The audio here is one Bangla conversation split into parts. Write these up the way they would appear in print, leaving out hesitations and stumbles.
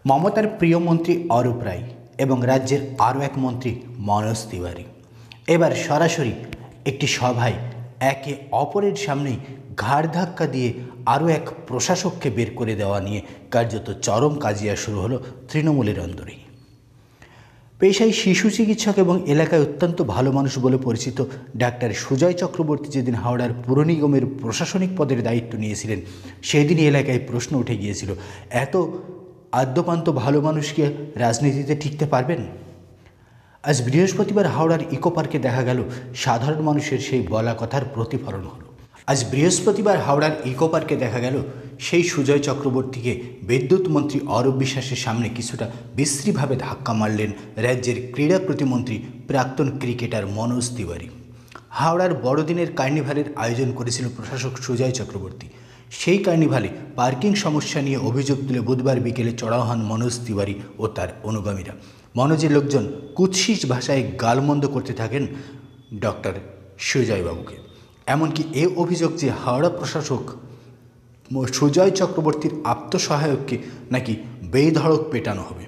মমতার প্রিয় মন্ত্রী অরূপ রায় এবং রাজ্যের আরও এক মন্ত্রী মনোজ তিওয়ারি এবার সরাসরি একটি সভায় একে অপরের সামনেই ঘাড় ধাক্কা দিয়ে আরও এক প্রশাসককে বের করে দেওয়া নিয়ে কার্যত চরম কাজিয়া শুরু হলো তৃণমূলের অন্দরেই। পেশায় শিশু চিকিৎসক এবং এলাকায় অত্যন্ত ভালো মানুষ বলে পরিচিত ডাক্তার সুজয় চক্রবর্তী যেদিন হাওড়ার পুর নিগমের প্রশাসনিক পদের দায়িত্ব নিয়েছিলেন, সেদিনই এলাকায় প্রশ্ন উঠে গিয়েছিল, এত আদ্যপান্ত ভালো মানুষ কি রাজনীতিতে টিকতে পারবেন? আজ বৃহস্পতিবার হাওড়ার ইকো পার্কে দেখা গেল সাধারণ মানুষের সেই বলা কথার প্রতিফলন হলো। আজ বৃহস্পতিবার হাওড়ার ইকো পার্কে দেখা গেল সেই সুজয় চক্রবর্তীকে বিদ্যুৎ মন্ত্রী অরূপ বিশ্বাসের সামনে কিছুটা বিশ্রীভাবে ধাক্কা মারলেন রাজ্যের ক্রীড়া প্রতিমন্ত্রী প্রাক্তন ক্রিকেটার মনোজ তিওয়ারি। হাওড়ার বড়দিনের কার্নিভালের আয়োজন করেছিল প্রশাসক সুজয় চক্রবর্তী। সেই কার্নিভালে পার্কিং সমস্যা নিয়ে অভিযোগ তুলে বুধবার বিকেলে চড়াও হন মনোজ তিওয়ারি ও তার অনুগামীরা। মনোজের লোকজন কুৎসিত ভাষায় গালমন্দ করতে থাকেন ডক্টর সুজয়বাবুকে। এমনকি এ অভিযোগ যে হাওড়া প্রশাসক সুজয় চক্রবর্তীর আত্মসহায়ককে নাকি বেধড়ক পেটানো হবে।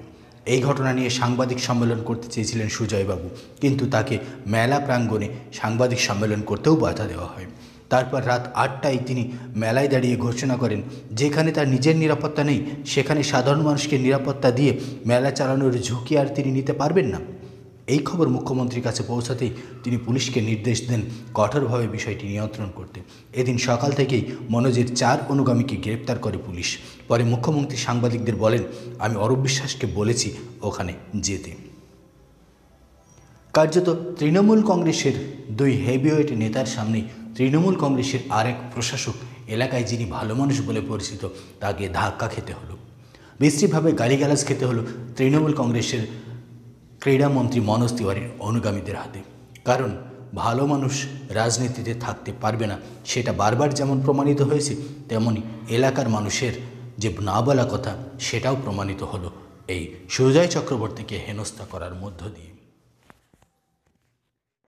এই ঘটনা নিয়ে সাংবাদিক সম্মেলন করতে চেয়েছিলেন সুজয়বাবু, কিন্তু তাকে মেলা প্রাঙ্গণে সাংবাদিক সম্মেলন করতেও বাধা দেওয়া হয়। তারপর রাত 8টায় তিনি মেলায় দাঁড়িয়ে ঘোষণা করেন, যেখানে তার নিজের নিরাপত্তা নেই সেখানে সাধারণ মানুষকে নিরাপত্তা দিয়ে মেলা চালানোর ঝুঁকি আর তিনি নিতে পারবেন না। এই খবর মুখ্যমন্ত্রীর কাছে পৌঁছাতেই তিনি পুলিশকে নির্দেশ দেন কঠোরভাবে বিষয়টি নিয়ন্ত্রণ করতে। এদিন সকাল থেকেই মনোজের 4 অনুগামীকে গ্রেপ্তার করে পুলিশ। পরে মুখ্যমন্ত্রী সাংবাদিকদের বলেন, আমি অরূপ বিশ্বাসকে বলেছি ওখানে যেতে। কার্যত তৃণমূল কংগ্রেসের 2 হেভিওয়েট নেতার সামনেই তৃণমূল কংগ্রেসের আরেক প্রশাসক, এলাকায় যিনি ভালো মানুষ বলে পরিচিত, তাকে ধাক্কা খেতে হলো, বিশ্রীভাবে গালিগালাজ খেতে হলো তৃণমূল কংগ্রেসের ক্রীড়ামন্ত্রী মনোজ তিওয়ারির অনুগামীদের হাতে। কারণ ভালো মানুষ রাজনীতিতে থাকতে পারবে না, সেটা বারবার যেমন প্রমাণিত হয়েছে, তেমনি এলাকার মানুষের যে না বলা কথা সেটাও প্রমাণিত হলো এই সুজয় চক্রবর্তীকে হেনস্থা করার মধ্য দিয়ে।